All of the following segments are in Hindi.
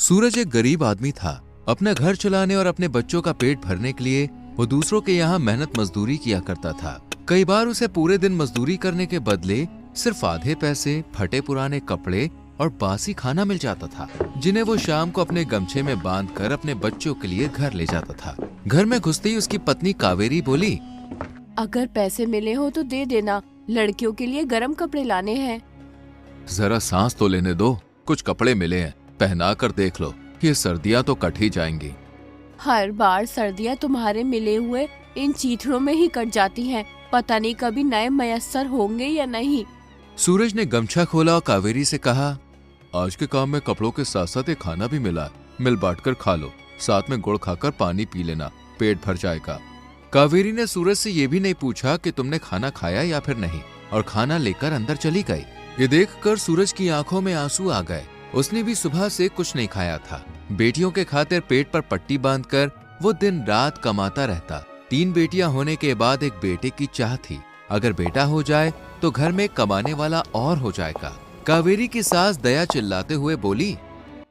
सूरज एक गरीब आदमी था। अपना घर चलाने और अपने बच्चों का पेट भरने के लिए वो दूसरों के यहाँ मेहनत मजदूरी किया करता था। कई बार उसे पूरे दिन मजदूरी करने के बदले सिर्फ आधे पैसे, फटे पुराने कपड़े और बासी खाना मिल जाता था, जिन्हें वो शाम को अपने गमछे में बांधकर अपने बच्चों के लिए घर ले जाता था। घर में घुसते ही उसकी पत्नी कावेरी बोली, अगर पैसे मिले हो तो दे देना, लड़कियों के लिए गर्म कपड़े लाने हैं। जरा सांस तो लेने दो, कुछ कपड़े मिले हैं, पहना कर देख लो, ये सर्दियाँ तो कट ही जाएंगी। हर बार सर्दियाँ तुम्हारे मिले हुए इन चीथड़ों में ही कट जाती हैं, पता नहीं कभी नए मयस्सर होंगे या नहीं। सूरज ने गमछा खोला और कावेरी से कहा, आज के काम में कपड़ों के साथ साथ एक खाना भी मिला है, मिल बांट कर खा लो, साथ में गुड़ खाकर पानी पी लेना, पेट भर जाएगा। कावेरी ने सूरज से ये भी नहीं पूछा कि तुमने खाना खाया या फिर नहीं, और खाना लेकर अंदर चली गई। ये देखकर सूरज की आंखों में आंसू आ गए। उसने भी सुबह से कुछ नहीं खाया था। बेटियों के खातिर पेट पर पट्टी बांधकर वो दिन रात कमाता रहता। 3 बेटियां होने के बाद एक बेटे की चाह थी, अगर बेटा हो जाए तो घर में कमाने वाला और हो जाएगा। कावेरी की सास दया चिल्लाते हुए बोली,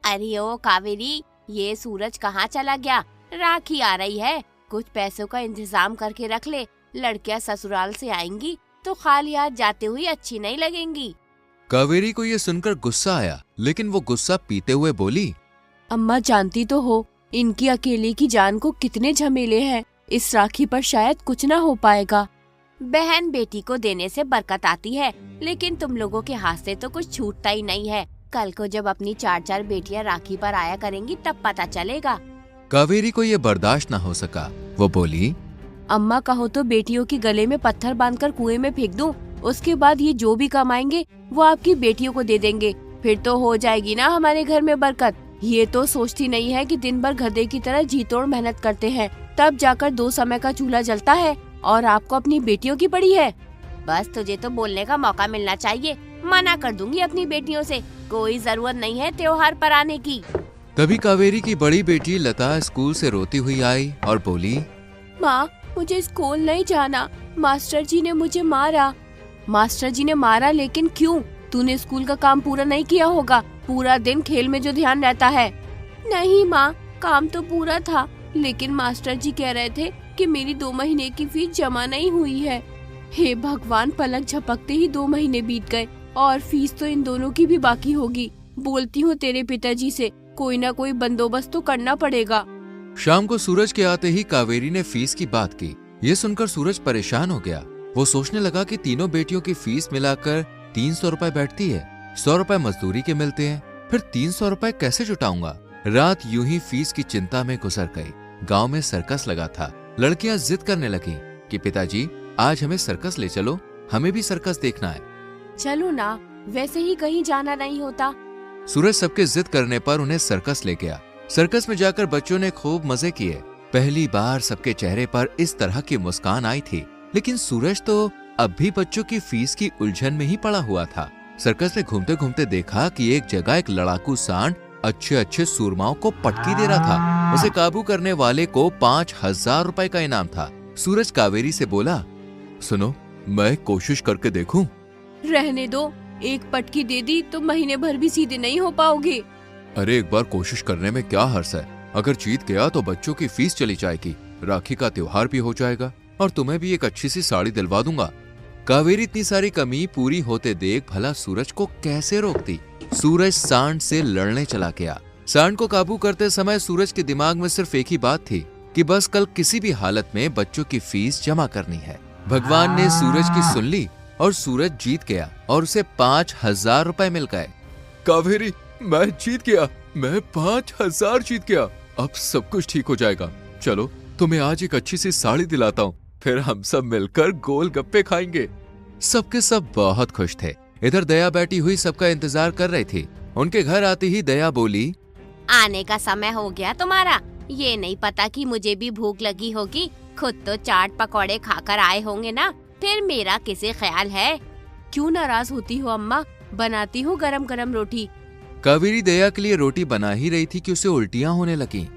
अरे ओ कावेरी, ये सूरज कहाँ चला गया? राखी आ रही है, कुछ पैसों का इंतजाम करके रख ले, लड़कियां ससुराल से आएंगी तो खाली हाथ जाते हुए अच्छी नहीं लगेंगी। कावेरी को ये सुनकर गुस्सा आया, लेकिन वो गुस्सा पीते हुए बोली, अम्मा जानती तो हो इनकी अकेले की जान को कितने झमेले हैं, इस राखी पर शायद कुछ ना हो पाएगा। बहन बेटी को देने से बरकत आती है, लेकिन तुम लोगों के हाथ से तो कुछ छूटता ही नहीं है। कल को जब अपनी 4-4 बेटियां राखी पर आया करेंगी तब पता चलेगा। कावेरी को ये बर्दाश्त न हो सका। वो बोली, अम्मा कहो तो बेटियों के गले में पत्थर बांधकर कुएं में फेंक दूं, उसके बाद ये जो भी कमाएंगे वो आपकी बेटियों को दे देंगे, फिर तो हो जाएगी ना हमारे घर में बरकत। ये तो सोचती नहीं है कि दिन भर गधे की तरह जी तोड़ मेहनत करते हैं, तब जाकर 2 समय का चूल्हा जलता है, और आपको अपनी बेटियों की पड़ी है। बस तुझे तो बोलने का मौका मिलना चाहिए, मना कर दूंगी अपनी बेटियों से, कोई जरूरत नहीं है त्योहार पर आने की। तभी कावेरी की बड़ी बेटी लता स्कूल से रोती हुई आई और बोली, माँ मुझे स्कूल नहीं जाना, मास्टर जी ने मुझे मारा। मास्टर जी ने मारा, लेकिन क्यों? तूने स्कूल का काम पूरा नहीं किया होगा, पूरा दिन खेल में जो ध्यान रहता है। नहीं माँ, काम तो पूरा था, लेकिन मास्टर जी कह रहे थे कि मेरी 2 महीने की फीस जमा नहीं हुई है। हे भगवान, पलक झपकते ही 2 महीने बीत गए और फीस तो इन दोनों की भी बाकी होगी। बोलती हूँ तेरे पिताजी से, कोई ना कोई बंदोबस्त तो करना पड़ेगा। शाम को सूरज के आते ही कावेरी ने फीस की बात की। ये सुनकर सूरज परेशान हो गया। वो सोचने लगा कि तीनों बेटियों की फीस मिलाकर 300 रुपए बैठती है, 100 रुपए मजदूरी के मिलते हैं, फिर 300 रुपए कैसे जुटाऊंगा। रात यूं ही फीस की चिंता में गुजर गई। गांव में सर्कस लगा था। लड़कियां जिद करने लगी कि पिताजी आज हमें सर्कस ले चलो, हमें भी सर्कस देखना है। चलो ना, वैसे ही कहीं जाना नहीं होता। सूरज सबके जिद करने पर उन्हें सर्कस ले गया। सर्कस में जाकर बच्चों ने खूब मजे किए। पहली बार सबके चेहरे पर इस तरह की मुस्कान आई थी, लेकिन सूरज तो अब भी बच्चों की फीस की उलझन में ही पड़ा हुआ था। सर्कस में घूमते घूमते देखा कि एक जगह एक लड़ाकू सांड अच्छे अच्छे सूरमाओं को पटकी दे रहा था। उसे काबू करने वाले को 5000 रुपए का इनाम था। सूरज कावेरी से बोला, सुनो, मैं कोशिश करके देखूं? रहने दो, एक पटकी दे दी तो महीने भर भी सीधे नहीं हो पाओगे। अरे एक बार कोशिश करने में क्या हर्ष है, अगर जीत गया तो बच्चों की फीस चली जाएगी, राखी का त्योहार भी हो जाएगा और तुम्हें भी एक अच्छी सी साड़ी दिलवा दूंगा। कावेरी इतनी सारी कमी पूरी होते देख भला सूरज को कैसे रोकती। सूरज सांड से लड़ने चला गया। सांड को काबू करते समय सूरज के दिमाग में सिर्फ एक ही बात थी कि बस कल किसी भी हालत में बच्चों की फीस जमा करनी है। भगवान ने सूरज की सुन ली और सूरज जीत गया और उसे 5000 रुपए मिल गए। कावेरी, मैं जीत गया, मैं 5000 जीत गया, अब सब कुछ ठीक हो जाएगा। चलो तुम्हें आज एक अच्छी सी साड़ी दिलाता हूँ, फिर हम सब मिलकर गोलगप्पे खाएंगे। सबके सब बहुत खुश थे। इधर दया बैठी हुई सबका इंतजार कर रही थी। उनके घर आती ही दया बोली, आने का समय हो गया तुम्हारा, ये नहीं पता कि मुझे भी भूख लगी होगी, खुद तो चाट पकौड़े खाकर आए होंगे ना, फिर मेरा किसे ख्याल है। क्यों नाराज होती हो अम्मा, बनाती हूँ गरम गरम रोटी। कावेरी दया के लिए रोटी बना ही रही थी कि उसे उल्टियां होने लगी।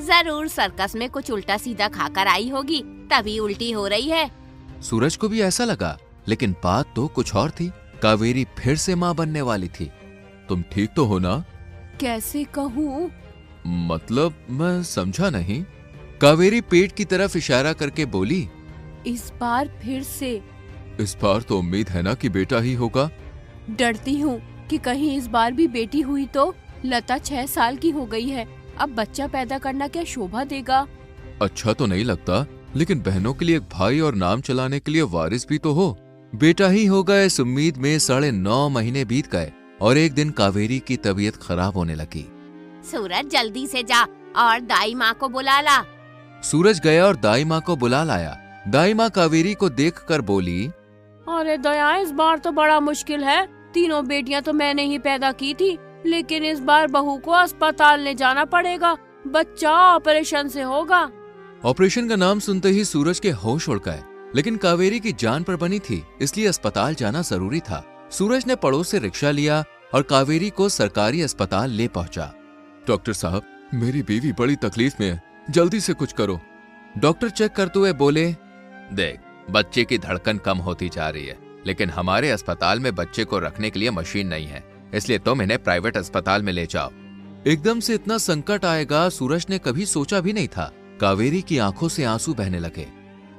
जरूर सर्कस में कुछ उल्टा सीधा खाकर आई होगी, तभी उल्टी हो रही है। सूरज को भी ऐसा लगा, लेकिन बात तो कुछ और थी। कावेरी फिर से माँ बनने वाली थी। तुम ठीक तो हो ना? कैसे कहूँ? मतलब मैं समझा नहीं। कावेरी पेट की तरफ इशारा करके बोली, इस बार फिर से। इस बार तो उम्मीद है ना कि बेटा ही होगा। डरती हूँ कि कहीं इस बार भी बेटी हुई तो। लता 6 साल की हो गई है, अब बच्चा पैदा करना क्या शोभा देगा? अच्छा तो नहीं लगता, लेकिन बहनों के लिए एक भाई और नाम चलाने के लिए वारिस भी तो हो। बेटा ही होगा इस उम्मीद में 9.5 महीने बीत गए और एक दिन कावेरी की तबीयत खराब होने लगी। सूरज जल्दी से जा और दाई माँ को बुला ला। सूरज गया और दाई माँ को बुला लाया। दाई माँ कावेरी को देखकर बोली, अरे दया, इस बार तो बड़ा मुश्किल है। तीनों बेटियां तो मैंने ही पैदा की थी, लेकिन इस बार बहू को अस्पताल ले जाना पड़ेगा। बच्चा ऑपरेशन से होगा। ऑपरेशन का नाम सुनते ही सूरज के होश उड़ गए, लेकिन कावेरी की जान पर बनी थी, इसलिए अस्पताल जाना जरूरी था। सूरज ने पड़ोस से रिक्शा लिया और कावेरी को सरकारी अस्पताल ले पहुंचा। डॉक्टर साहब, मेरी बीवी बड़ी तकलीफ में है, जल्दी से कुछ करो। डॉक्टर चेक करते हुए बोले, देख, बच्चे की धड़कन कम होती जा रही है, लेकिन हमारे अस्पताल में बच्चे को रखने के लिए मशीन नहीं है, इसलिए तुम इन्हें प्राइवेट अस्पताल में ले जाओ। एकदम से इतना संकट आएगा सूरज ने कभी सोचा भी नहीं था। कावेरी की आंखों से आंसू बहने लगे।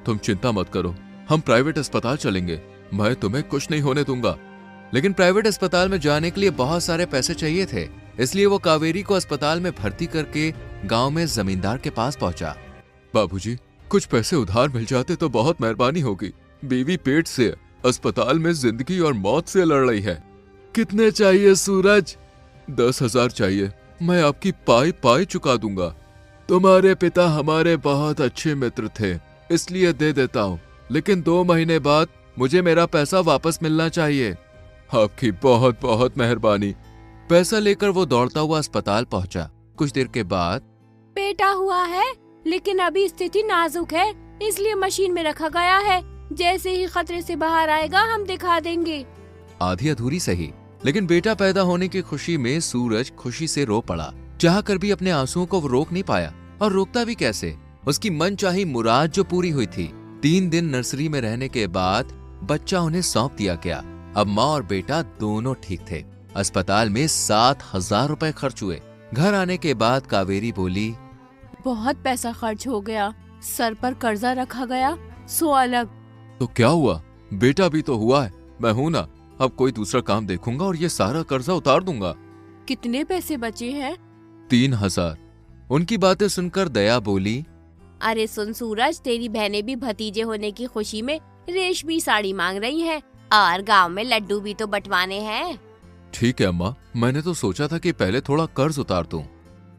तुम चिंता मत करो, हम प्राइवेट अस्पताल चलेंगे, मैं तुम्हें कुछ नहीं होने दूंगा। लेकिन प्राइवेट अस्पताल में जाने के लिए बहुत सारे पैसे चाहिए थे, इसलिए वो कावेरी को अस्पताल में भर्ती करके गांव में जमींदार के पास पहुंचा। बाबूजी, कुछ पैसे उधार मिल जाते तो बहुत मेहरबानी होगी। बीवी पेट से अस्पताल में जिंदगी और मौत से लड़ रही है। कितने चाहिए सूरज? 10,000 चाहिए, मैं आपकी पाई पाई चुका दूंगा। तुम्हारे पिता हमारे बहुत अच्छे मित्र थे, इसलिए दे देता हूँ, लेकिन 2 महीने बाद मुझे मेरा पैसा वापस मिलना चाहिए। आपकी बहुत बहुत मेहरबानी। पैसा लेकर वो दौड़ता हुआ अस्पताल पहुंचा। कुछ देर के बाद, बेटा हुआ है, लेकिन अभी स्थिति नाजुक है, इसलिए मशीन में रखा गया है। जैसे ही खतरे से बाहर आएगा हम दिखा देंगे। आधी अधूरी सही, लेकिन बेटा पैदा होने की खुशी में सूरज खुशी से रो पड़ा। चाहकर भी अपने आंसुओं को वो रोक नहीं पाया, और रोकता भी कैसे? उसकी मनचाही मुराद जो पूरी हुई थी। 3 दिन नर्सरी में रहने के बाद बच्चा उन्हें सौंप दिया गया। अब माँ और बेटा दोनों ठीक थे। अस्पताल में 7,000 रुपए खर्च हुए। घर आने के बाद कावेरी बोली, बहुत पैसा खर्च हो गया, सर पर कर्जा रखा गया, सो अलग। तो क्या हुआ, बेटा भी तो हुआ है, मैं हूं ना। अब कोई दूसरा काम देखूंगा और ये सारा कर्जा उतार दूंगा। कितने पैसे बचे हैं? 3,000। उनकी बातें सुनकर दया बोली, अरे सुन सूरज, तेरी बहनें भी भतीजे होने की खुशी में रेशमी साड़ी मांग रही हैं और गांव में लड्डू भी तो बंटवाने हैं। ठीक है अम्मा, मैंने तो सोचा था कि पहले थोड़ा कर्ज उतार दूं।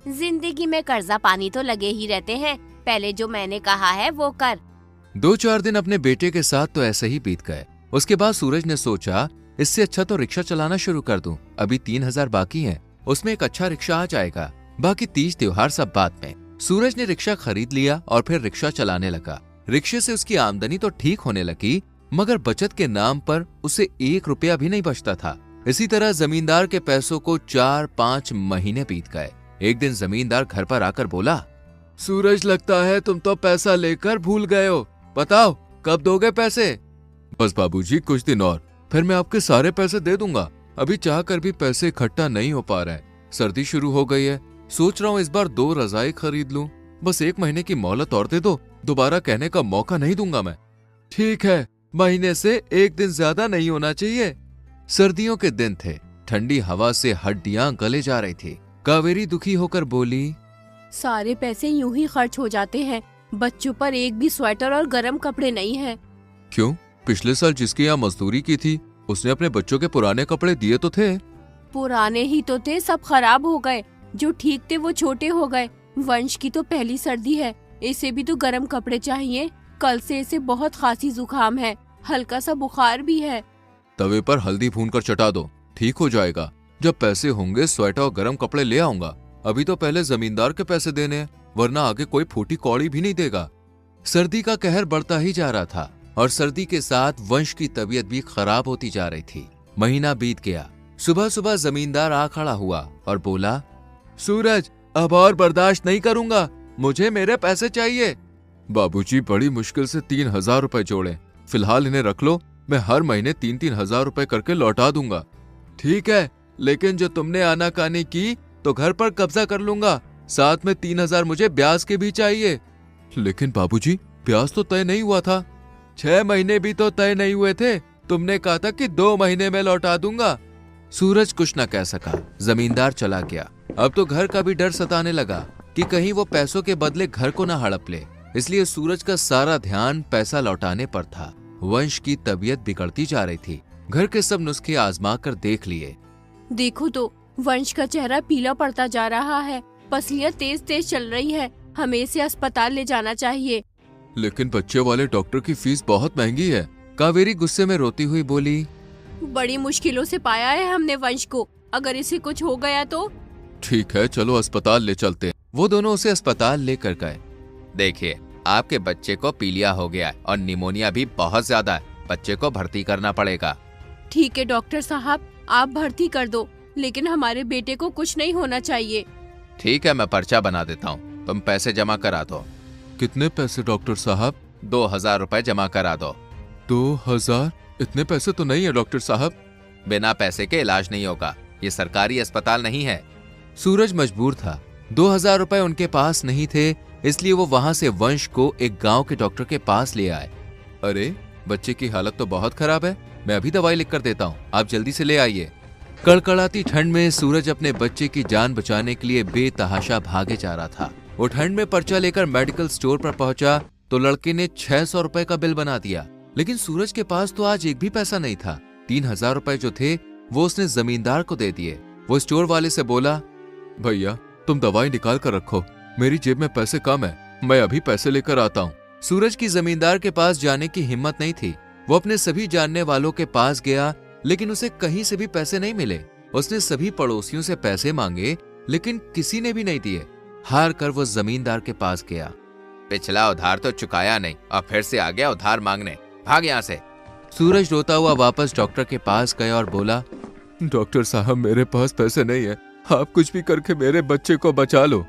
जिंदगी में कर्जा पानी तो लगे ही रहते हैं, पहले जो मैंने कहा है वो कर। 2-4 दिन अपने बेटे के साथ तो ऐसे ही बीत गए। उसके बाद सूरज ने सोचा, इससे अच्छा तो रिक्शा चलाना शुरू कर दूं। अभी 3,000 बाकी हैं, उसमें एक अच्छा रिक्शा आ जाएगा, बाकी तीज त्योहार सब बाद में। सूरज ने रिक्शा खरीद लिया और फिर रिक्शा चलाने लगा। रिक्शे से उसकी आमदनी तो ठीक होने लगी, मगर बचत के नाम पर उसे 1 रुपया भी नहीं बचता था। इसी तरह जमींदार के पैसों को 4-5 महीने बीत गए। एक दिन जमींदार घर पर आकर बोला, सूरज, लगता है तुम तो पैसा लेकर भूल गए हो, बताओ कब दोगे पैसे? बस बाबूजी, कुछ दिन और, फिर मैं आपके सारे पैसे दे दूंगा। अभी चाह कर भी पैसे इकट्ठा नहीं हो पा रहा है। सर्दी शुरू हो गई है, सोच रहा हूँ इस बार 2 रजाई खरीद लूं। बस 1 महीने की मोहलत और दे दो, दोबारा कहने का मौका नहीं दूंगा मैं। ठीक है, महीने से 1 दिन ज्यादा नहीं होना चाहिए। सर्दियों के दिन थे, ठंडी हवा से हड्डियां गले जा रही थी। कावेरी दुखी होकर बोली, सारे पैसे यूं ही खर्च हो जाते हैं, बच्चों पर एक भी स्वेटर और गर्म कपड़े नहीं है। क्यों? पिछले साल जिसके यहाँ मजदूरी की थी उसने अपने बच्चों के पुराने कपड़े दिए तो थे। पुराने ही तो थे, सब खराब हो गए। जो ठीक थे वो छोटे हो गए। वंश की तो पहली सर्दी है, इसे भी तो गर्म कपड़े चाहिए। कल से इसे बहुत खांसी जुकाम है, हल्का सा बुखार भी है। तवे पर हल्दी भूनकर चटा दो, ठीक हो जाएगा। जब पैसे होंगे स्वेटर और गर्म कपड़े ले आऊंगा। अभी तो पहले जमींदार के पैसे देने हैं, वरना आगे कोई फूटी कौड़ी भी नहीं देगा। सर्दी का कहर बढ़ता ही जा रहा था और सर्दी के साथ वंश की तबीयत भी खराब होती जा रही थी। महीना बीत गया। सुबह सुबह जमींदार आ खड़ा हुआ और बोला, सूरज, अब और बर्दाश्त नहीं करूंगा, मुझे मेरे पैसे चाहिए। बाबूजी, बड़ी मुश्किल से 3,000 रुपए जोड़े, फिलहाल इन्हें रख लो, मैं हर महीने 3-3 हजार रुपए करके लौटा दूंगा। ठीक है, लेकिन जो तुमने आनाकानी की तो घर पर कब्जा कर लूंगा, साथ में 3,000 मुझे ब्याज के भी चाहिए। लेकिन बाबूजी, ब्याज तो तय नहीं हुआ था। 6 महीने भी तो तय नहीं हुए थे, तुमने कहा था कि 2 महीने में लौटा दूंगा। सूरज कुछ न कह सका, जमींदार चला गया। अब तो घर का भी डर सताने लगा कि कहीं वो पैसों के बदले घर को न हड़प ले, इसलिए सूरज का सारा ध्यान पैसा लौटाने पर था। वंश की तबीयत बिगड़ती जा रही थी। घर के सब नुस्खे आजमा कर देख लिए। देखो तो, वंश का चेहरा पीला पड़ता जा रहा है, पसलियां तेज तेज चल रही है, हमें इसे अस्पताल ले जाना चाहिए। लेकिन बच्चे वाले डॉक्टर की फीस बहुत महंगी है, कावेरी गुस्से में रोती हुई बोली। बड़ी मुश्किलों से पाया है हमने वंश को, अगर इसे कुछ हो गया तो। ठीक है, चलो अस्पताल ले चलते हैं। वो दोनों उसे अस्पताल लेकर गए। देखिए, आपके बच्चे को पीलिया हो गया है और निमोनिया भी बहुत ज्यादा है, बच्चे को भर्ती करना पड़ेगा। ठीक है डॉक्टर साहब, आप भर्ती कर दो, लेकिन हमारे बेटे को कुछ नहीं होना चाहिए। ठीक है, मैं पर्चा बना देता हूँ, तुम पैसे जमा करा दो। कितने पैसे डॉक्टर साहब? 2,000 रुपए जमा करा दो। 2,000? इतने पैसे तो नहीं है डॉक्टर साहब। बिना पैसे के इलाज नहीं होगा, ये सरकारी अस्पताल नहीं है। सूरज मजबूर था, 2,000 रुपए उनके पास नहीं थे, इसलिए वो वहां से वंश को एक गांव के डॉक्टर के पास ले आए। अरे, बच्चे की हालत तो बहुत खराब है, मैं अभी दवाई लिख कर देता हूँ, आप जल्दी से ले आइए। कड़कड़ाती ठंड में सूरज अपने बच्चे की जान बचाने के लिए बेतहाशा भागे जा रहा था। वो ठंड में पर्चा लेकर मेडिकल स्टोर पर पहुंचा तो लड़के ने 600 रुपए का बिल बना दिया। लेकिन सूरज के पास तो आज एक भी पैसा नहीं था। 3,000 रुपए जो थे वो उसने जमींदार को दे दिए। वो स्टोर वाले से बोला, भैया तुम दवाई निकाल कर रखो, मेरी जेब में पैसे कम है, मैं अभी पैसे लेकर आता हूँ। सूरज की जमींदार के पास जाने की हिम्मत नहीं थी। वो अपने सभी जानने वालों के पास गया, लेकिन उसे कहीं से भी पैसे नहीं मिले। उसने सभी पड़ोसियों से पैसे मांगे, लेकिन किसी ने भी नहीं दिए। हार कर वो जमींदार के पास गया। पिछला उधार तो चुकाया नहीं और फिर से आ गया उधार मांगने, भाग यहाँ से। सूरज रोता हुआ वापस डॉक्टर के पास गया और बोला, डॉक्टर साहब मेरे पास पैसे नहीं है, आप कुछ भी करके मेरे बच्चे को बचा लो।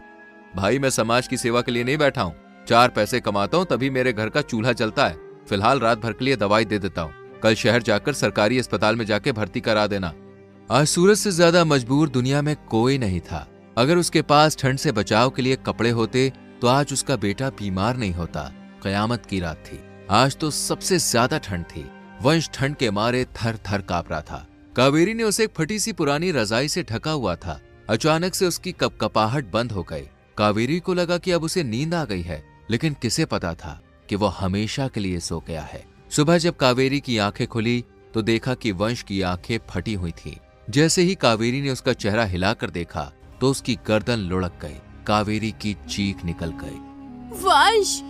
भाई मैं समाज की सेवा के लिए नहीं बैठा हूँ, 4 पैसे कमाता हूँ तभी मेरे घर का चूल्हा चलता है। फिलहाल रात भर के लिए दवाई दे देता हूँ, कल शहर जाकर सरकारी अस्पताल में जाके भर्ती करा देना। आज सूरज से ज्यादा मजबूर दुनिया में कोई नहीं था। अगर उसके पास ठंड से बचाव के लिए कपड़े होते तो आज उसका बेटा बीमार नहीं होता। कयामत की रात थी, आज तो सबसे ज्यादा ठंड थी। वंश ठंड के मारे थर थर कांप रहा था। कावेरी ने उसे एक फटी सी पुरानी रजाई से ढका हुआ था। अचानक से उसकी कपकपाहट बंद हो गई। कावेरी को लगा कि अब उसे नींद आ गई है, लेकिन किसे पता था कि वो हमेशा के लिए सो गया है। सुबह जब कावेरी की आंखें खुली तो देखा कि वंश की आंखें फटी हुई थी। जैसे ही कावेरी ने उसका चेहरा हिलाकर देखा तो उसकी गर्दन लुढ़क गई। कावेरी की चीख निकल गई। वंश!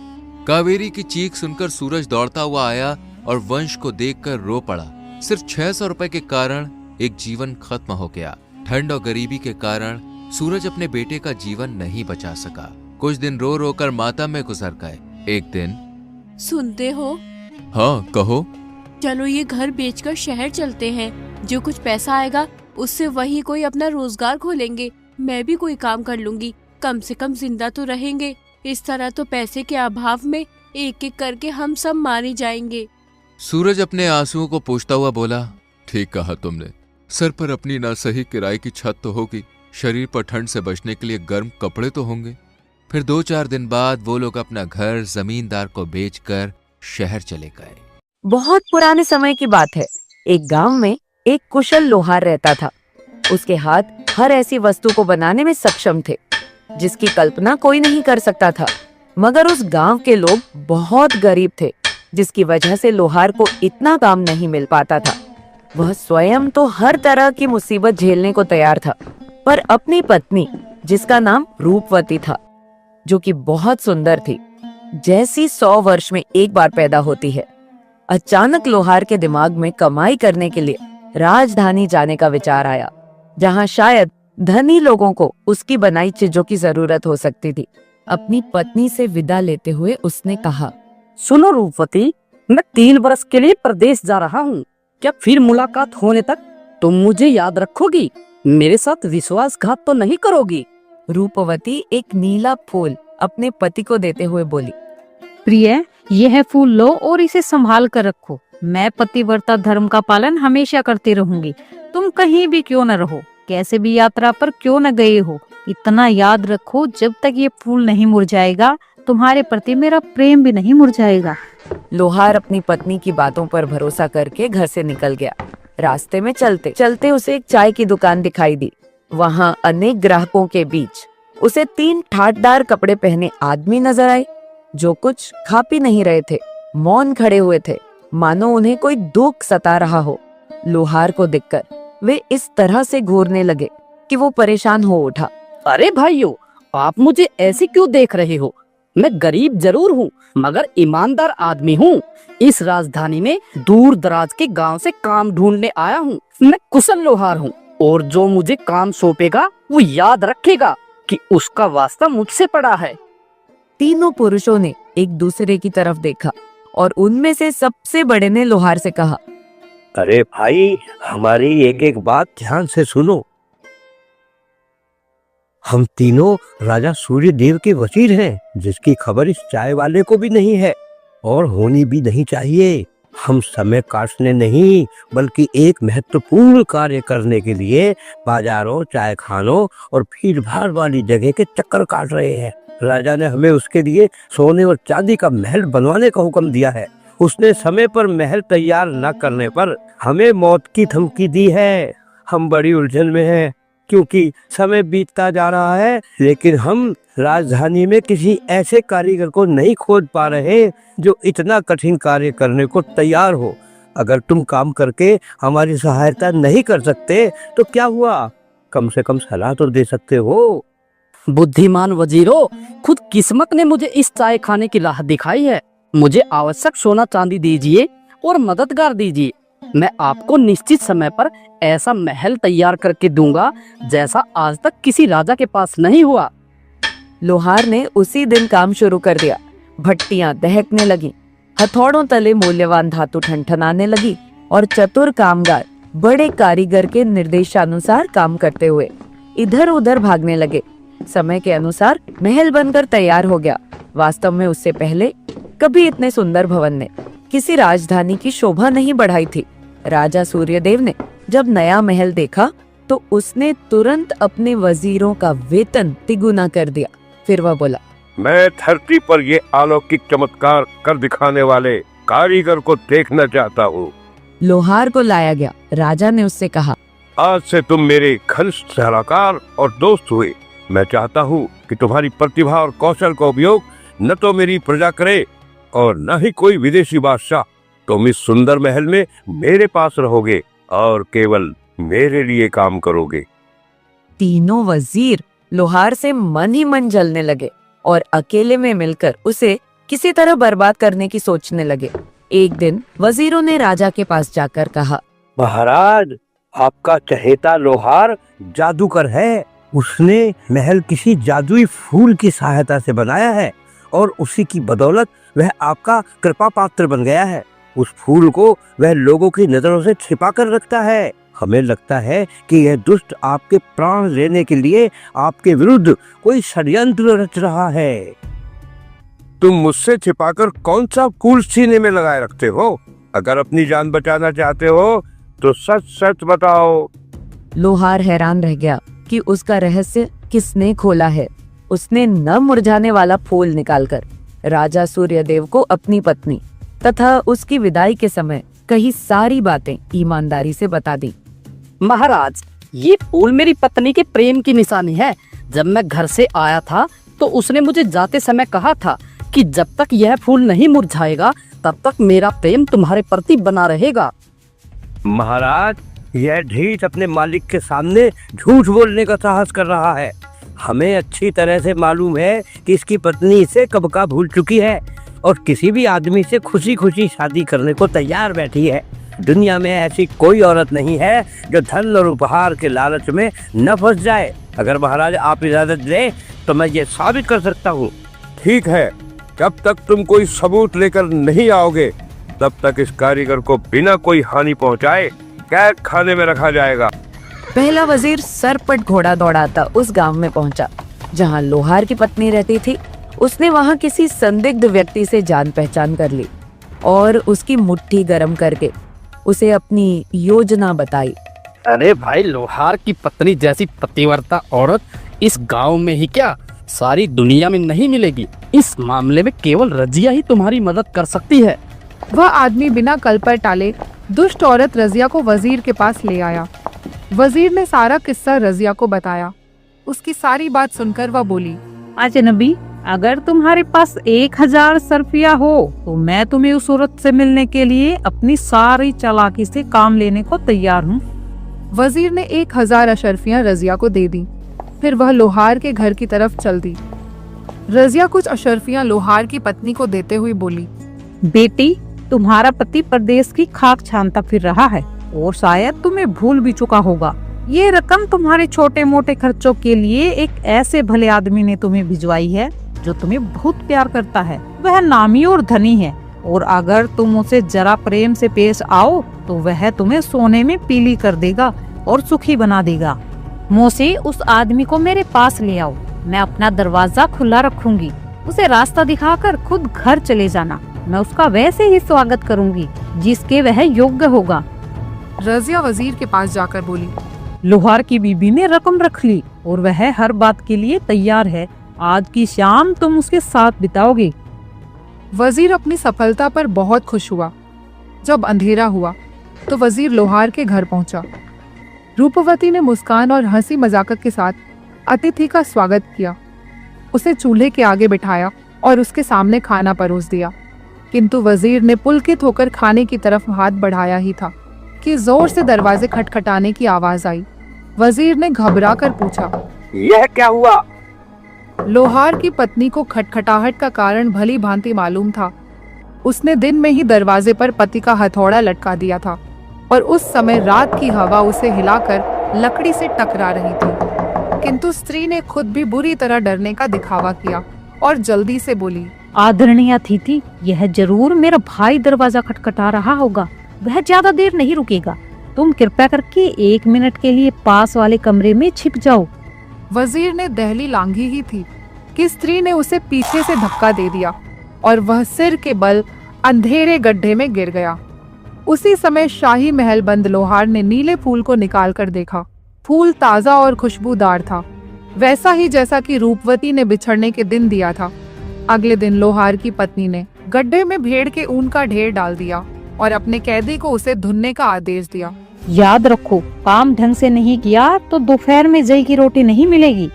कावेरी की चीख सुनकर सूरज दौड़ता हुआ आया और वंश को देखकर रो पड़ा। सिर्फ 600 रुपए के कारण एक जीवन खत्म हो गया। ठंड और गरीबी के कारण सूरज अपने बेटे का जीवन नहीं बचा सका। कुछ दिन रो रो कर मातम में गुजर गए। एक दिन, सुनते हो? हाँ कहो। चलो ये घर बेचकर शहर चलते हैं, जो कुछ पैसा आएगा उससे वही कोई अपना रोजगार खोलेंगे। मैं भी कोई काम कर लूंगी, कम से कम जिंदा तो रहेंगे। इस तरह तो पैसे के अभाव में एक एक करके हम सब मारे जाएंगे। सूरज अपने आंसुओं को पोंछता हुआ बोला, ठीक कहा तुमने, सर पर अपनी ना सही किराए की छत तो होगी, शरीर पर ठंड से बचने के लिए गर्म कपड़े तो होंगे। फिर 2-4 दिन बाद वो लोग अपना घर जमींदार को बेचकर शहर चले गए। बहुत पुराने समय की बात है। एक गांव में एक कुशल लोहार रहता था। उसके हाथ हर ऐसी वस्तु को बनाने में सक्षम थे जिसकी कल्पना कोई नहीं कर सकता था। मगर उस गांव के लोग बहुत गरीब थे, जिसकी वजह से लोहार को इतना काम नहीं मिल पाता था। वह स्वयं तो हर तरह की मुसीबत झेलने को तैयार था, पर अपनी पत्नी, जिसका नाम रूपवती था, जो कि बहुत सुंदर थी, जैसी 100 वर्ष में एक बार पैदा होती है, अचानक लोहार के दिमाग में कमाई करने के लिए राजधानी जाने का विचार आया, जहां शायद धनी लोगों को उसकी बनाई चीजों की जरूरत हो सकती थी। अपनी पत्नी से विदा लेते हुए उसने कहा, सुनो रूपवती, मैं 3 वर्ष के लिए प्रदेश जा रहा हूँ। क्या फिर मुलाकात होने तक तुम मुझे याद रखोगी? मेरे साथ विश्वासघात तो नहीं करोगी? रूपवती एक नीला फूल अपने पति को देते हुए बोली, प्रिय, यह फूल लो और इसे संभाल कर रखो। मैं पतिव्रता धर्म का पालन हमेशा करती रहूंगी। तुम कहीं भी क्यों न रहो, कैसे भी यात्रा पर क्यों न गए हो, इतना याद रखो, जब तक ये फूल नहीं मुरझाएगा तुम्हारे प्रति मेरा प्रेम भी नहीं मुरझाएगा। लोहार अपनी पत्नी की बातों पर भरोसा करके घर से निकल गया। रास्ते में चलते चलते उसे एक चाय की दुकान दिखाई दी। वहाँ अनेक ग्राहकों के बीच उसे 3 ठाटदार कपड़े पहने आदमी नजर आए, जो कुछ खा पी नहीं रहे थे, मौन खड़े हुए थे, मानो उन्हें कोई दुख सता रहा हो। लोहार को देखकर वे इस तरह से घूरने लगे कि वो परेशान हो उठा। अरे भाइयों, आप मुझे ऐसे क्यों देख रहे हो? मैं गरीब जरूर हूँ, मगर ईमानदार आदमी हूँ। इस राजधानी में दूर दराज के गांव से काम ढूंढने आया हूँ। मैं कुशल लोहार हूँ, और जो मुझे काम सौंपेगा वो याद रखेगा कि उसका वास्ता मुझसे पड़ा है। तीनों पुरुषों ने एक दूसरे की तरफ देखा और उनमें से सबसे बड़े ने लोहार से कहा, अरे भाई, हमारी एक एक बात ध्यान से सुनो। हम तीनों राजा सूर्यदेव के वजीर हैं, जिसकी खबर इस चाय वाले को भी नहीं है और होनी भी नहीं चाहिए। हम समय काटने नहीं, बल्कि एक महत्वपूर्ण कार्य करने के लिए बाजारों, चाय खानों और भीड़ भाड़ वाली जगह के चक्कर काट रहे हैं। राजा ने हमें उसके लिए सोने और चांदी का महल बनवाने का हुक्म दिया है। उसने समय पर महल तैयार न करने पर हमें मौत की धमकी दी है। हम बड़ी उलझन में हैं, क्योंकि समय बीतता जा रहा है, लेकिन हम राजधानी में किसी ऐसे कारीगर को नहीं खोज पा रहे जो इतना कठिन कार्य करने को तैयार हो। अगर तुम काम करके हमारी सहायता नहीं कर सकते तो क्या हुआ, कम से कम सलाह तो दे सकते हो। बुद्धिमान वजीरों, खुद किस्मत ने मुझे इस चाय खाने की राह दिखाई है। मुझे आवश्यक सोना चांदी दीजिए और मददगार दीजिए। मैं आपको निश्चित समय पर ऐसा महल तैयार करके दूंगा जैसा आज तक किसी राजा के पास नहीं हुआ। लोहार ने उसी दिन काम शुरू कर दिया। भट्टियां दहकने लगी, हथौड़ों तले मूल्यवान धातु ठनठनाने लगी और चतुर कामगार बड़े कारीगर के निर्देशानुसार काम करते हुए इधर उधर भागने लगे। समय के अनुसार महल बनकर तैयार हो गया। वास्तव में उससे पहले कभी इतने सुंदर भवन ने किसी राजधानी की शोभा नहीं बढ़ाई थी। राजा सूर्यदेव ने जब नया महल देखा तो उसने तुरंत अपने वजीरों का वेतन तिगुना कर दिया। फिर वह बोला, मैं धरती पर ये अलौकिक चमत्कार कर दिखाने वाले कारीगर को देखना चाहता हूँ। लोहार को लाया गया। राजा ने उससे कहा, आज से तुम मेरे घनिष्ठ सलाहकार और दोस्त हुए। मैं चाहता हूँ कि तुम्हारी प्रतिभा और कौशल का उपयोग न तो मेरी प्रजा करे और न ही कोई विदेशी बादशाह। तुम इस सुंदर महल में मेरे पास रहोगे और केवल मेरे लिए काम करोगे। तीनों वजीर लोहार से मन ही मन जलने लगे और अकेले में मिलकर उसे किसी तरह बर्बाद करने की सोचने लगे। एक दिन वजीरों ने राजा के पास जाकर कहा, महाराज, आपका चहेता लोहार जादूगर है। उसने महल किसी जादुई फूल की सहायता से बनाया है और उसी की बदौलत वह आपका कृपा पात्र बन गया है। उस फूल को वह लोगों की नजरों से छिपा कर रखता है। हमें लगता है कि यह दुष्ट आपके प्राण लेने के लिए आपके विरुद्ध कोई षड्यंत्र रच रहा है। तुम मुझसे छिपाकर कौन सा फूल सीने में लगाए रखते हो? अगर अपनी जान बचाना चाहते हो तो सच सच बताओ। लोहार हैरान रह गया कि उसका रहस्य किसने खोला है। उसने न मुरझाने वाला फूल निकालकर राजा सूर्यदेव को अपनी पत्नी तथा उसकी विदाई के समय कही सारी बातें ईमानदारी से बता दी। महाराज, ये फूल मेरी पत्नी के प्रेम की निशानी है। जब मैं घर से आया था तो उसने मुझे जाते समय कहा था कि जब तक यह फूल नहीं मुरझाएगा तब तक मेरा प्रेम तुम्हारे प्रति बना रहेगा। महाराज, यह ढीठ अपने मालिक के सामने झूठ बोलने का साहस कर रहा है। हमें अच्छी तरह से मालूम है कि इसकी पत्नी इसे कब का भूल चुकी है और किसी भी आदमी से खुशी खुशी शादी करने को तैयार बैठी है। दुनिया में ऐसी कोई औरत नहीं है जो धन और उपहार के लालच में न फंस जाए। अगर महाराज आप इजाजत दें तो मैं ये साबित कर सकता हूँ। ठीक है, जब तक तुम कोई सबूत लेकर नहीं आओगे तब तक इस कारीगर को बिना कोई हानि पहुँचाए कैद खाने में रखा जाएगा। पहला वजीर सरपट घोड़ा दौड़ाता उस गांव में पहुंचा जहां लोहार की पत्नी रहती थी। उसने वहां किसी संदिग्ध व्यक्ति से जान पहचान कर ली और उसकी मुट्ठी गर्म करके उसे अपनी योजना बताई। अरे भाई, लोहार की पत्नी जैसी पतिव्रता औरत इस गांव में ही क्या, सारी दुनिया में नहीं मिलेगी। इस मामले में केवल रजिया ही तुम्हारी मदद कर सकती है। वह आदमी बिना कल पर टाले दुष्ट औरत रजिया को वजीर के पास ले आया। वजीर ने सारा किस्सा रजिया को बताया। उसकी सारी बात सुनकर वह बोली, अजनबी, अगर तुम्हारे पास 1000 सरफिया हो तो मैं तुम्हें उस औरत से मिलने के लिए अपनी सारी चालाकी से काम लेने को तैयार हूँ। वजीर ने 1000 अशरफियां रजिया को दे दी। फिर वह लोहार के घर की तरफ चल दी। रजिया कुछ अशरफियां लोहार की पत्नी को देते हुए बोली, बेटी, तुम्हारा पति परदेश की खाक छानता फिर रहा है और शायद तुम्हें भूल भी चुका होगा। ये रकम तुम्हारे छोटे मोटे खर्चों के लिए एक ऐसे भले आदमी ने तुम्हें भिजवाई है जो तुम्हें बहुत प्यार करता है। वह नामी और धनी है और अगर तुम उसे जरा प्रेम से पेश आओ तो वह तुम्हें सोने में पीली कर देगा और सुखी बना देगा। मोसे, उस आदमी को मेरे पास ले आओ। मैं अपना दरवाजा खुला रखूंगी। उसे रास्ता दिखाकर खुद घर चले जाना। मैं उसका वैसे ही स्वागत करूंगी जिसके वह योग्य होगा। रजिया वजीर के पास जाकर बोली, लोहार की बीबी ने रकम रख ली और वह हर बात के लिए तैयार है। आज की शाम तुम उसके साथ बिताओगे। वजीर अपनी सफलता पर बहुत खुश हुआ। जब अंधेरा हुआ तो वजीर लोहार के घर पहुंचा। रूपवती ने मुस्कान और हंसी मजाक के साथ अतिथि का स्वागत किया। उसे चूल्हे के आगे बिठाया और उसके सामने खाना परोस दिया। किंतु वजीर ने पुलकित होकर खाने की तरफ हाथ बढ़ाया ही था कि जोर से दरवाजे खटखटाने की आवाज आई। वजीर ने घबरा कर पूछा, यह क्या हुआ? लोहार की पत्नी को खटखटाहट का कारण भली भांति मालूम था। उसने दिन में ही दरवाजे पर पति का हथौड़ा लटका दिया था और उस समय रात की हवा उसे हिलाकर लकड़ी से टकरा रही थी। किंतु स्त्री ने खुद भी बुरी तरह डरने का दिखावा किया और जल्दी से बोली, आदरणीय अतिथि, यह जरूर मेरा भाई दरवाजा खटखटा रहा होगा। वह ज्यादा देर नहीं रुकेगा। तुम कृपया करके 1 मिनट के लिए पास वाले कमरे में छिप जाओ। वजीर ने दहली लांघी ही थी कि स्त्री ने उसे पीछे से धक्का दे दिया और वह सिर के बल अंधेरे गड्ढे में गिर गया। उसी समय शाही महल बंद लोहार ने नीले फूल को निकालकर देखा। फूल ताजा और खुशबूदार था, वैसा ही जैसा कि रूपवती ने बिछड़ने के दिन दिया था। अगले दिन लोहार की पत्नी ने गड्ढे में भेड़ के ऊन का ढेर डाल दिया और अपने कैदी को उसे धुनने का आदेश दिया। याद रखो, काम ढंग से नहीं किया तो दोपहर में जई की रोटी नहीं मिलेगी।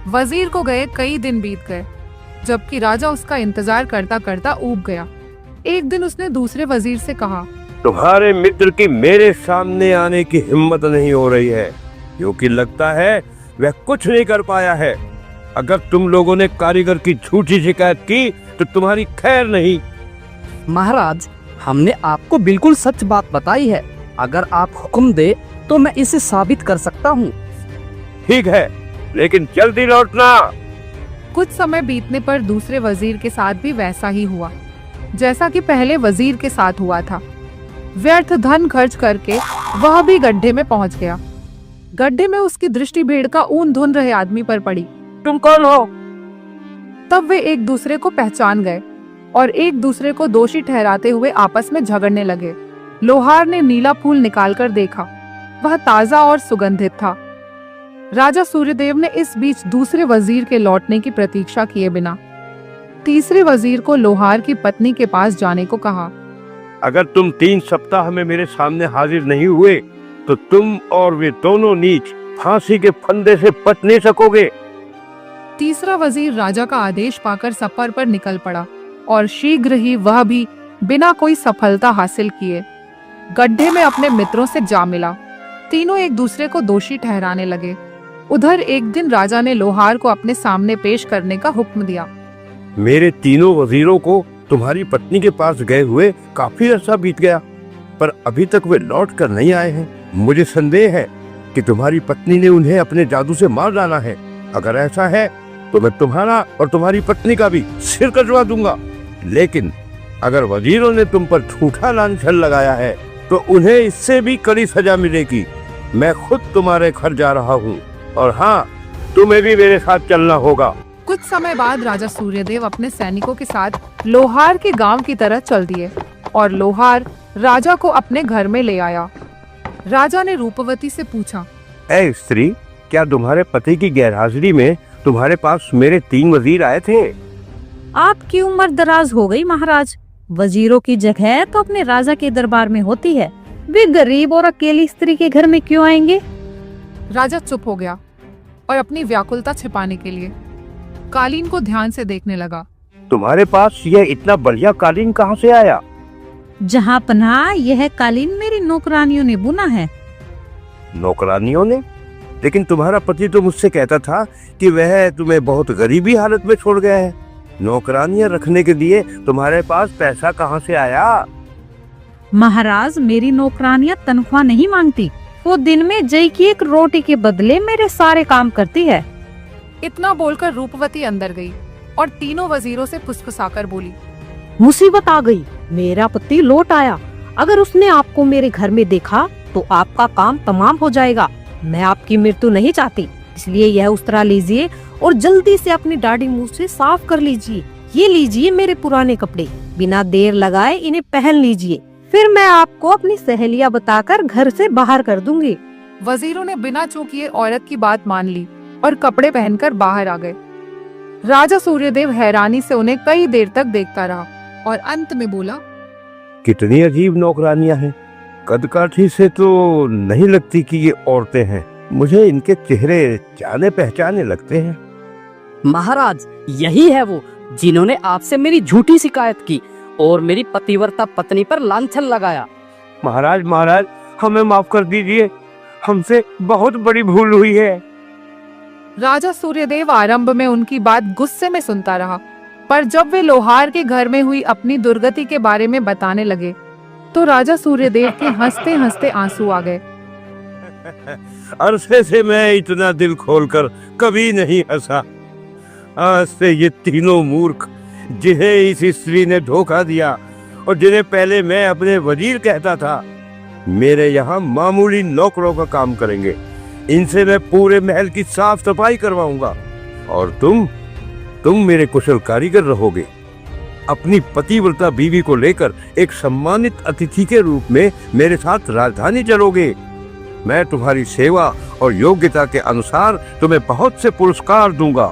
वजीर को गए कई दिन बीत गए, जबकि राजा उसका इंतजार करता करता ऊब गया। एक दिन उसने दूसरे वजीर से कहा, तुम्हारे मित्र की मेरे सामने आने की हिम्मत नहीं हो रही है, क्योंकि लगता है वह कुछ नहीं कर पाया है। अगर तुम लोगों ने कारीगर की झूठी शिकायत की तो तुम्हारी खैर नहीं। महाराज, हमने आपको बिल्कुल सच बात बताई है। अगर आप हुक्म दे तो मैं इसे साबित कर सकता हूँ। ठीक है, लेकिन जल्दी लौटना। कुछ समय बीतने पर दूसरे वजीर के साथ भी वैसा ही हुआ जैसा कि पहले वजीर के साथ हुआ था। व्यर्थ धन खर्च करके वह भी गड्ढे में पहुंच गया। गड्ढे में उसकी दृष्टि भेड़ का ऊन धुन रहे आदमी पर पड़ी। तुम कौन हो? तब वे एक दूसरे को पहचान गए और एक दूसरे को दोषी ठहराते हुए आपस में झगड़ने लगे। लोहार ने नीला फूल निकालकर देखा, वह ताजा और सुगंधित था। राजा सूर्यदेव ने इस बीच दूसरे वजीर के लौटने की प्रतीक्षा किए बिना तीसरे वजीर को लोहार की पत्नी के पास जाने को कहा। अगर तुम 3 सप्ताह में मेरे सामने हाजिर नहीं हुए तो तुम और वे दोनों नीच फांसी के फंदे से बच नहीं सकोगे। तीसरा वजीर राजा का आदेश पाकर सफर पर निकल पड़ा और शीघ्र ही वह भी बिना कोई सफलता हासिल किए गड्ढे में अपने मित्रों से जा मिला। तीनों एक दूसरे को दोषी ठहराने लगे। उधर एक दिन राजा ने लोहार को अपने सामने पेश करने का हुक्म दिया। मेरे तीनों वजीरों को तुम्हारी पत्नी के पास गए हुए काफी अरसा बीत गया, पर अभी तक वे लौट कर नहीं आए हैं। मुझे संदेह है कि तुम्हारी पत्नी ने उन्हें अपने जादू से मार डाला है। अगर ऐसा है तो मैं तुम्हारा और तुम्हारी पत्नी का भी सिर कटवा दूंगा। लेकिन अगर वजीरों ने तुम पर झूठा लांछन लगाया है तो उन्हें इससे भी कड़ी सजा मिलेगी। मैं खुद तुम्हारे घर जा रहा हूँ और हाँ, तुम्हें भी मेरे साथ चलना होगा। कुछ समय बाद राजा सूर्यदेव अपने सैनिकों के साथ लोहार के गांव की तरह चल दिए और लोहार राजा को अपने घर में ले आया। राजा ने रूपवती से पूछा। ऐ स्त्री, क्या तुम्हारे पति की गैरहाजिरी में तुम्हारे पास मेरे 3 वजीर आए थे? आपकी उम्र दराज हो गई महाराज। वजीरों की जगह तो अपने राजा के दरबार में होती है। वे गरीब और अकेली स्त्री के घर में क्यों आएंगे? राजा चुप हो गया और अपनी व्याकुलता छिपाने के लिए कालीन को ध्यान से देखने लगा। तुम्हारे पास यह इतना बढ़िया कालीन कहाँ से आया? जहाँ पनाह, यह कालीन मेरी नौकरानियों ने बुना है। नौकरानियों ने? लेकिन तुम्हारा पति तो मुझसे कहता था कि वह तुम्हें बहुत गरीबी हालत में छोड़ गया है। नौकरानियां रखने के लिए तुम्हारे पास पैसा कहाँ से आया? महाराज, मेरी नौकरानियां तनख्वाह नहीं मांगती। वो दिन में जई की एक रोटी के बदले मेरे सारे काम करती है। इतना बोलकर रूपवती अंदर गई और तीनों वजीरों से फुसफुसाकर बोली। मुसीबत आ गई, मेरा पति लौट आया। अगर उसने आपको मेरे घर में देखा तो आपका काम तमाम हो जाएगा। मैं आपकी मृत्यु नहीं चाहती, इसलिए यह उस्तरा लीजिए और जल्दी से अपनी दाढ़ी मुंह से साफ कर लीजिए। ये लीजिए मेरे पुराने कपड़े, बिना देर लगाए इन्हें पहन लीजिए। फिर मैं आपको अपनी सहेलियां बताकर घर से बाहर कर दूंगी। वजीरों ने बिना चूकिए औरत की बात मान ली और कपड़े पहनकर बाहर आ गए। राजा सूर्यदेव हैरानी से उन्हें कई देर तक देखता रहा और अंत में बोला, कितनी अजीब नौकरानियां हैं। कदकाठी से तो नहीं लगती कि ये औरतें हैं। मुझे इनके चेहरे जाने पहचाने लगते हैं। महाराज, यही है वो जिन्होंने आपसे मेरी झूठी शिकायत की और मेरी पतिव्रता पत्नी पर लांछन लगाया। महाराज महाराज, हमें माफ कर दीजिए, हमसे बहुत बड़ी भूल हुई है। राजा सूर्यदेव आरंभ में उनकी बात गुस्से में सुनता रहा, पर जब वे लोहार के घर में हुई अपनी दुर्गति के बारे में बताने लगे तो राजा सूर्यदेव के हंसते हंसते आंसू आ गए। अरसे से मैं इतना दिल खोलकर कभी नहीं हंसा। आज से ये तीनों मूर्ख जिन्हें इस स्त्री ने धोखा दिया और जिन्हें पहले मैं अपने वजीर कहता था, मेरे यहाँ मामूली नौकरों का काम करेंगे। इनसे मैं पूरे महल की साफ सफाई करवाऊंगा और तुम मेरे कुशल कारीगर रहोगे। अपनी पतिव्रता बीवी को लेकर एक सम्मानित अतिथि के रूप में मेरे साथ राजधानी चलोगे। मैं तुम्हारी सेवा और योग्यता के अनुसार तुम्हें बहुत से पुरस्कार दूंगा।